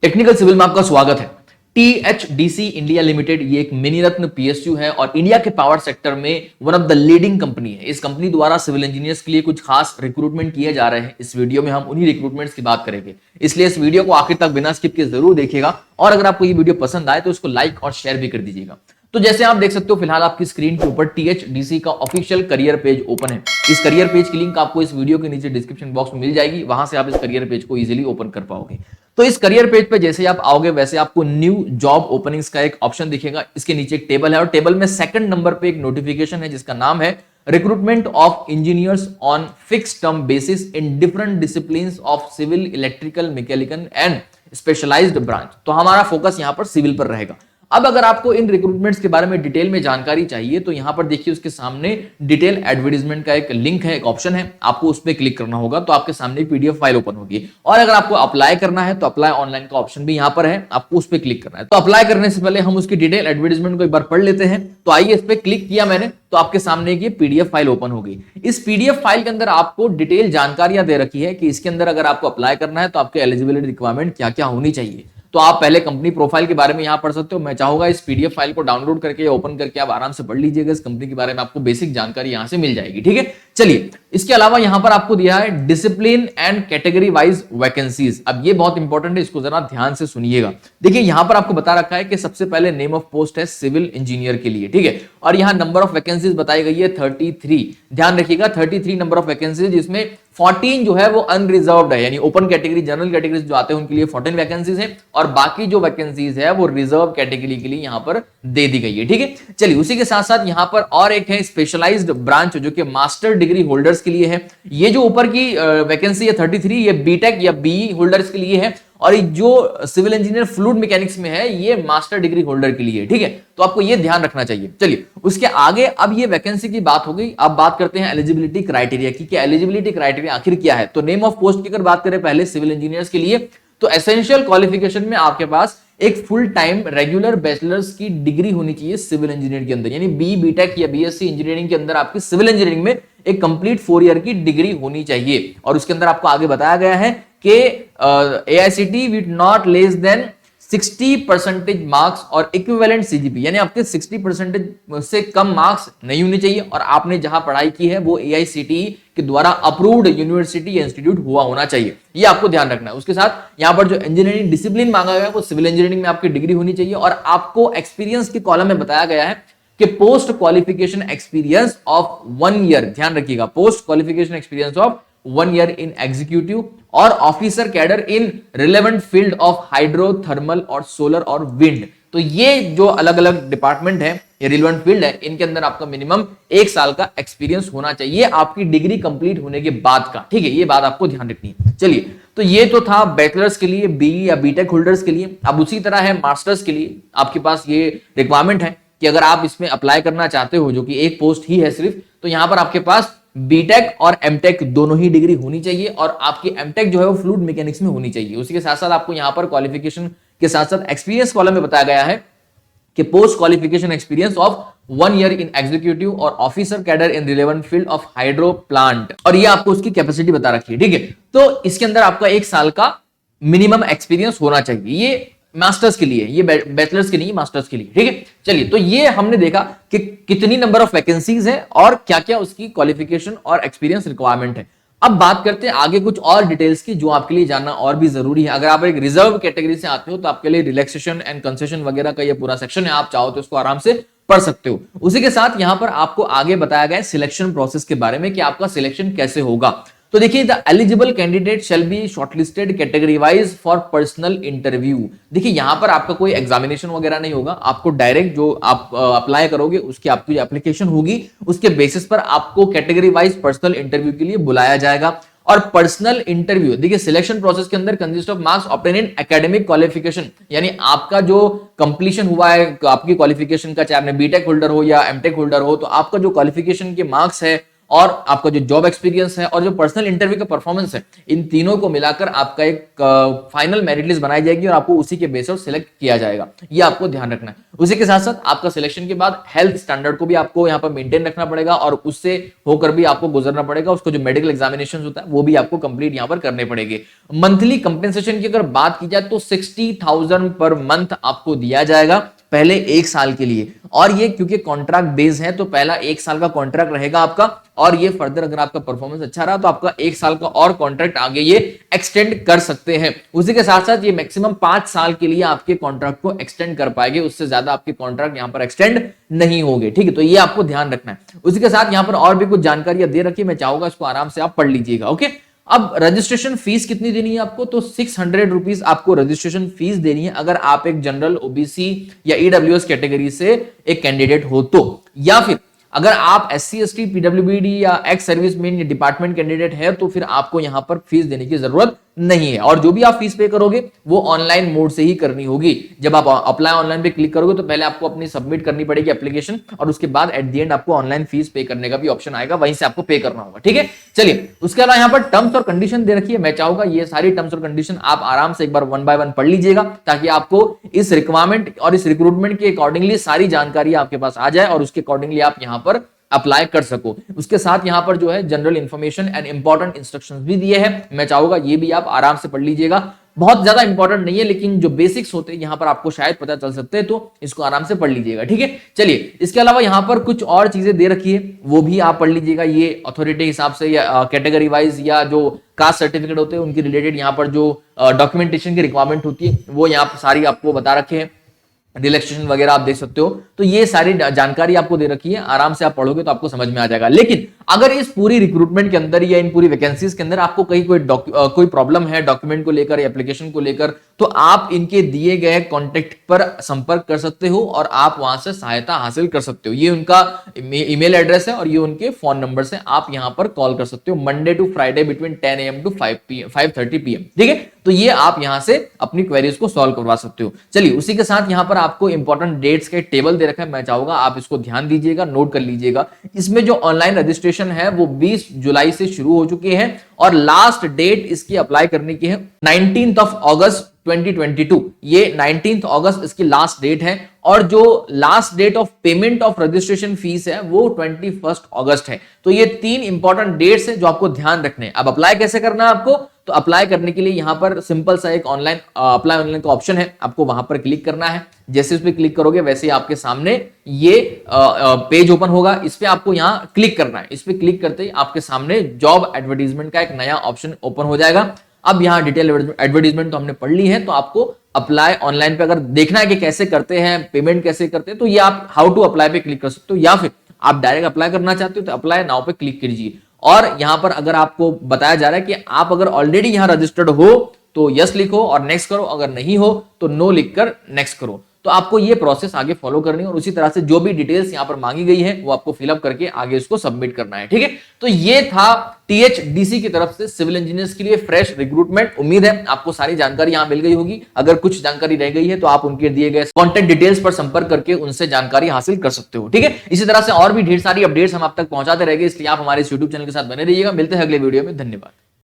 Technical civil में आपका स्वागत है। टीएचडीसी इंडिया लिमिटेड ये एक मिनी रत्न पीएसयू है और इंडिया के पावर सेक्टर में one of the leading company है। इस कंपनी द्वारा सिविल इंजीनियर्स के लिए कुछ खास रिक्रूटमेंट किए जा रहे हैं। इस वीडियो में हम उन्हीं रिक्रूटमेंट्स की बात करेंगे, इसलिए इस वीडियो को आखिर तक बिना स्किप के जरूर देखिएगा और अगर आपको ये वीडियो पसंद आए तो इसको लाइक और शेयर भी कर दीजिएगा। तो जैसे आप देख सकते हो फिलहाल आपकी स्क्रीन के ऊपर टीएचडीसी का ऑफिशियल करियर पेज ओपन है। इस करियर पेज की लिंक आपको इस वीडियो के नीचे डिस्क्रिप्शन बॉक्स में मिल जाएगी, वहां से आप इस करियर पेज को इजीली ओपन कर पाओगे। तो इस करियर पेज पे जैसे आप आओगे वैसे आपको न्यू जॉब ओपनिंग्स का एक ऑप्शन दिखेगा। इसके नीचे एक टेबल है और टेबल में सेकंड नंबर पे एक नोटिफिकेशन है जिसका नाम है recruitment of engineers on fixed term basis in different disciplines of civil, electrical, mechanical and specialised branch. तो हमारा फोकस यहां पर सिविल पर रहेगा। अब अगर आपको इन रिक्रूटमेंट्स के बारे में डिटेल में जानकारी चाहिए तो यहां पर देखिए उसके सामने डिटेल एडवर्टाइजमेंट का एक लिंक है, एक ऑप्शन है, आपको उस पर क्लिक करना होगा तो आपके सामने पीडीएफ फाइल ओपन होगी। और अगर आपको अप्लाई करना है तो अप्लाई ऑनलाइन का ऑप्शन भी यहां पर है, आपको उस पर क्लिक करना है। तो अप्लाई करने से पहले हम उसकी डिटेल एडवर्टाइजमेंट को एक बार पढ़ लेते हैं। तो आइए, इस पर क्लिक किया मैंने तो आपके सामने एक पीडीएफ फाइल ओपन होगी। इस पीडीएफ फाइल के अंदर आपको डिटेल जानकारियां दे रखी है कि इसके अंदर अगर आपको अप्लाई करना है तो आपके एलिजिबिलिटी रिक्वायरमेंट क्या क्या होनी चाहिए। तो आप पहले कंपनी प्रोफाइल के बारे में यहां पढ़ सकते हो। मैं चाहूंगा इस पीडीएफ फाइल को डाउनलोड करके ओपन करके आप आराम से पढ़ लीजिएगा। इस कंपनी के बारे में आपको बेसिक जानकारी यहां से मिल जाएगी, ठीक है। चलिए, इसके अलावा यहां पर आपको दिया है discipline and category wise vacancies. अब ये बहुत इंपॉर्टेंट है, इसको जरा ध्यान से सुनिएगा। देखिए यहां पर आपको बता रखा है कि सबसे पहले नेम ऑफ पोस्ट है सिविल इंजीनियर के लिए, ठीक है। और यहां नंबर ऑफ वैकेंसीज बताई गई है 33। ध्यान रखिएगा 33 नंबर ऑफ वैकेंसीज, जिसमें 14 जो है वो अनरिजर्व्ड है, यानी ओपन कैटेगरी, जनरल कैटेगरी जो आते हैं उनके लिए 14 वैकेंसीज है और बाकी जो वैकेंसीज है वो रिजर्व कैटेगरी के लिए यहां पर दे दी गई है, ठीक है। चलिए, उसी के साथ साथ यहां पर और एक है स्पेशलाइज्ड ब्रांच जो कि मास्टर डिग्री होल्डर्स के लिए है। ये जो ऊपर की वैकेंसी है 33, ये बीटेक या बीई होल्डर्स के लिए है और जो सिविल इंजीनियर फ्लूइड मैकेनिक्स में है ये मास्टर डिग्री होल्डर के लिए, ठीक है। तो आपको ये ध्यान रखना चाहिए। चलिए, उसके आगे अब ये वैकेंसी की बात हो गई। अब बात करते हैं एलिजिबिलिटी क्राइटेरिया की कि एलिजिबिलिटी क्राइटेरिया आखिर क्या है। तो नेम ऑफ पोस्ट की अगर बात करें पहले सिविल इंजीनियर्स के लिए, तो एसेंशियल क्वालिफिकेशन में आपके पास एक फुल टाइम रेगुलर बैचलर्स की डिग्री होनी चाहिए सिविल इंजीनियर के अंदर, यानी बी बीटेक या बीएससी इंजीनियरिंग के अंदर आपकी सिविल इंजीनियरिंग में एक कंप्लीट 4 ईयर की डिग्री होनी चाहिए। और उसके अंदर आपको आगे बताया गया है कि AICTE with not less than 60% marks और इक्विवेलेंट सीजीपी, यानी आपके 60% से कम मार्क्स नहीं होने चाहिए और आपने जहां पढ़ाई की है वो AICTE के द्वारा अप्रूव्ड यूनिवर्सिटी या इंस्टीट्यूट हुआ होना चाहिए। ये आपको ध्यान रखना है। उसके साथ यहां पर जो इंजीनियरिंग डिसिप्लिन मांगा गया है वो सिविल इंजीनियरिंग में आपकी डिग्री होनी चाहिए और आपको एक्सपीरियंस के कॉलम में बताया गया है कि post qualification experience of 1 year, ध्यान रखिएगा, post qualification experience of 1 year in executive और officer cadre in relevant field of hydro, thermal और सोलर और विंड। तो ये जो अलग अलग डिपार्टमेंट है, ये रिलेवेंट फील्ड है, इनके अंदर आपका मिनिमम 1 साल का एक्सपीरियंस होना चाहिए आपकी डिग्री कंप्लीट होने के बाद का, ठीक है। ये बात आपको ध्यान रखनी है। चलिए, तो ये तो था बैचलर्स के लिए, बीई या बीटेक होल्डर्स के लिए। अब उसी तरह है मास्टर्स के लिए, आपके पास ये रिक्वायरमेंट है कि अगर आप इसमें अप्लाई करना चाहते हो, जो कि एक पोस्ट ही है सिर्फ, तो यहां पर आपके पास बीटेक और एमटेक दोनों ही डिग्री होनी चाहिए और आपकी एमटेक जो है वो फ्लूइड मैकेनिक्स में होनी चाहिए। उसी के साथ साथ आपको यहां पर क्वालिफिकेशन के साथ साथ एक्सपीरियंस कॉलम में बताया गया है कि post qualification experience of 1 year in executive और officer cadre in relevant field of hydro plant, और ये आपको उसकी कैपेसिटी बता रखी है, ठीक है। तो इसके अंदर आपका 1 साल का मिनिमम एक्सपीरियंस होना चाहिए। ये मास्टर्स के लिए, ये बैचलर्स के लिए, मास्टर्स के लिए, ठीक है। चलिए, तो ये हमने देखा कि कितनी नंबर ऑफ वैकेंसीज है और क्या क्या उसकी क्वालिफिकेशन और एक्सपीरियंस रिक्वायरमेंट है। अब बात करते हैं आगे कुछ और डिटेल्स की जो आपके लिए जानना और भी जरूरी है। अगर आप एक रिजर्व कैटेगरी से आते हो तो आपके लिए रिलैक्सेशन एंड कंसेशन वगैरह का ये पूरा सेक्शन है, आप चाहो तो इसको आराम से पढ़ सकते हो। उसी के साथ यहां पर आपको आगे बताया गया है सिलेक्शन प्रोसेस के बारे में कि आपका सिलेक्शन कैसे होगा। तो देखिए, the eligible candidate shall be shortlisted category wise for personal interview. देखिए, यहां पर आपका कोई एग्जामिनेशन वगैरह नहीं होगा, आपको डायरेक्ट जो आप अप्लाई करोगे उसकी आपकी एप्लीकेशन होगी, उसके बेसिस पर आपको कैटेगरी वाइज पर्सनल इंटरव्यू के लिए बुलाया जाएगा। और पर्सनल इंटरव्यू, देखिए, सिलेक्शन प्रोसेस के अंदर consist of marks obtain in academic qualification, यानी आपका जो कंप्लीशन हुआ है आपकी क्वालिफिकेशन का, चाहे आपने बीटेक होल्डर हो या एमटेक होल्डर हो, तो आपका जो क्वालिफिकेशन के मार्क्स है और आपका जो जॉब एक्सपीरियंस है और जो पर्सनल इंटरव्यू का परफॉर्मेंस है, इन तीनों को मिलाकर आपका एक फाइनल मेरिट लिस्ट बनाई जाएगी और आपको उसी के बेस पर सिलेक्ट किया जाएगा। ये आपको ध्यान रखना है। उसी के साथ साथ आपका सिलेक्शन के बाद हेल्थ स्टैंडर्ड को भी आपको यहाँ पर मेंटेन रखना पड़ेगा और उससे होकर भी आपको गुजरना पड़ेगा। उसको जो मेडिकल एग्जामिनेशन होता है वो भी आपको कंप्लीट यहाँ पर करने पड़ेंगे। मंथली कंपेंसेशन की अगर बात की जाए तो 60,000 पर मंथ आपको दिया जाएगा पहले 1 साल के लिए। और ये क्योंकि कॉन्ट्रैक्ट बेस है तो पहला 1 साल का कॉन्ट्रैक्ट रहेगा आपका, और ये फर्दर अगर आपका परफॉर्मेंस अच्छा रहा तो आपका 1 साल का और कॉन्ट्रैक्ट आगे ये एक्सटेंड कर सकते हैं। उसी के साथ साथ ये मैक्सिमम 5 साल के लिए आपके कॉन्ट्रैक्ट को एक्सटेंड कर पाएंगे, उससे ज्यादा आपके कॉन्ट्रैक्ट यहां पर एक्सटेंड नहीं होंगे। ठीक है, तो ये आपको ध्यान रखना है। उसी के साथ यहां पर और भी कुछ जानकारियां दे रखी है, मैं चाहूंगा इसको आराम से आप पढ़ लीजिएगा। ओके, अब रजिस्ट्रेशन फीस कितनी देनी है आपको, तो 600 रुपीज आपको रजिस्ट्रेशन फीस देनी है अगर आप एक जनरल, ओबीसी या ईडब्ल्यूएस कैटेगरी से एक कैंडिडेट हो तो, या फिर अगर आप एससी एसटी पीडब्ल्यूबीडी या एक्स सर्विसमैन या डिपार्टमेंट कैंडिडेट है तो फिर आपको यहां पर फीस देने की जरूरत नहीं है। और जो भी आप फीस पे करोगे वो ऑनलाइन मोड से ही करनी होगी। जब आप अप्लाई ऑनलाइन पे क्लिक करोगे तो पहले आपको अपनी सबमिट करनी पड़ेगी एप्लीकेशन, और उसके बाद एट द एंड आपको ऑनलाइन फीस पे करने का भी ऑप्शन आएगा, वहीं से आपको पे करना होगा। ठीक है, चलिए उसके अलावा यहाँ पर टर्म्स और कंडीशन दे रखी है। मैं चाहूंगा ये सारी टर्म्स और कंडीशन आप आराम से एक बार 1 बाय 1 पढ़ लीजिएगा, ताकि आपको इस रिक्वायरमेंट और इस रिक्रूटमेंट के अकॉर्डिंगली सारी जानकारी आपके पास आ जाए और उसके अकॉर्डिंगली आप यहां पर अप्लाई कर सको। उसके साथ यहां पर जो है general information and important instructions भी दिए हैं, मैं चाहूंगा ये भी आप आराम से पढ़ लीजिएगा। बहुत ज्यादा इंपॉर्टेंट नहीं है, लेकिन जो बेसिक्स होते हैं यहां पर आपको शायद पता चल सकते हैं, तो इसको आराम से पढ़ लीजिएगा। ठीक है, चलिए इसके अलावा यहां पर कुछ और चीजें दे रखी है, वो भी आप पढ़ लीजिएगा। ये अथॉरिटी हिसाब से या कैटेगरी वाइज या जो कास्ट सर्टिफिकेट होते हैं उनकी रिलेटेड यहां पर जो डॉक्यूमेंटेशन की रिक्वायरमेंट होती है वो यहां सारी आपको बता रखे हैं, रिलैक्सेशन वगैरह आप देख सकते हो। तो ये सारी जानकारी आपको दे रखी है, आराम से आप पढ़ोगे तो आपको समझ में आ जाएगा। लेकिन अगर इस पूरी रिक्रूटमेंट के अंदर या इन पूरी वैकेंसीज के अंदर आपको कहीं कोई प्रॉब्लम है डॉक्यूमेंट को लेकर, एप्लीकेशन को लेकर, तो आप इनके दिए गए कॉन्टेक्ट पर संपर्क कर सकते हो और आप वहां से सहायता हासिल कर सकते हो। ये उनका ईमेल एड्रेस है और ये उनके फोन नंबर से आप यहां पर कॉल कर सकते हो, Monday to Friday between 10 AM to 5:30 PM। ठीक है, तो ये आप यहां से अपनी क्वेरीज को सॉल्व करवा सकते हो। चलिए उसी के साथ यहां पर आपको इंपॉर्टेंट डेट्स के टेबल दे रखा है, मैं चाहूंगा आप इसको ध्यान दीजिएगा, नोट कर लीजिएगा। इसमें जो ऑनलाइन रजिस्ट्रेशन है वो 20 जुलाई से शुरू हो चुके हैं और लास्ट डेट इसकी अप्लाई करने की है 19 अगस्त 2022। ये 19 अगस्त इसकी लास्ट डेट है और जो last date of payment of registration fees है वो 21 अगस्त है। तो ये 3 इंपॉर्टेंट डेट्स है जो आपको ध्यान रखने हैं। अब अप्लाई कैसे करना है आपको, तो अप्लाई करने के लिए यहां पर सिंपल सा एक ऑनलाइन अप्लाई ऑनलाइन का ऑप्शन है, आपको वहां पर क्लिक करना है। जैसे उस पर क्लिक करोगे वैसे ही आपके सामने ये पेज ओपन होगा, इस पे आपको यहां क्लिक करना है। इस पे क्लिक करते ही आपके सामने जॉब एडवर्टीजमेंट का एक नया ऑप्शन ओपन हो जाएगा। अब यहाँ डिटेल एडवर्टीजमेंट तो हमने पढ़ ली है, तो आपको अप्लाई ऑनलाइन पे अगर देखना है कि कैसे करते हैं, पेमेंट कैसे करते हैं, तो ये आप हाउ टू अप्लाई पे क्लिक कर सकते हो, या फिर आप डायरेक्ट अप्लाई करना चाहते हो तो अप्लाई नाउ पे क्लिक कीजिए। और यहां पर अगर आपको बताया जा रहा है कि आप अगर ऑलरेडी यहां रजिस्टर्ड हो तो यस लिखो और नेक्स्ट करो, अगर नहीं हो तो नो लिखकर नेक्स्ट करो। तो आपको ये प्रोसेस आगे फॉलो करनी है और उसी तरह से जो भी डिटेल्स यहां पर मांगी गई है वो आपको फिलअप करके आगे इसको सबमिट करना है। ठीक है, तो ये था टीएचडीसी की तरफ से सिविल इंजीनियर्स के लिए फ्रेश रिक्रूटमेंट। उम्मीद है आपको सारी जानकारी यहां मिल गई होगी। अगर कुछ जानकारी रह गई है तो आप उनके दिए गए कॉन्टेक्ट डिटेल्स पर संपर्क करके उनसे जानकारी हासिल कर सकते हो। ठीक है, इसी तरह से और भी ढेर सारी अपडेट्स हम आप तक पहुंचाते रहेंगे, इसलिए आप हमारे यूट्यूब चैनल के साथ बने रहिएगा। मिलते हैं अगले वीडियो में, धन्यवाद।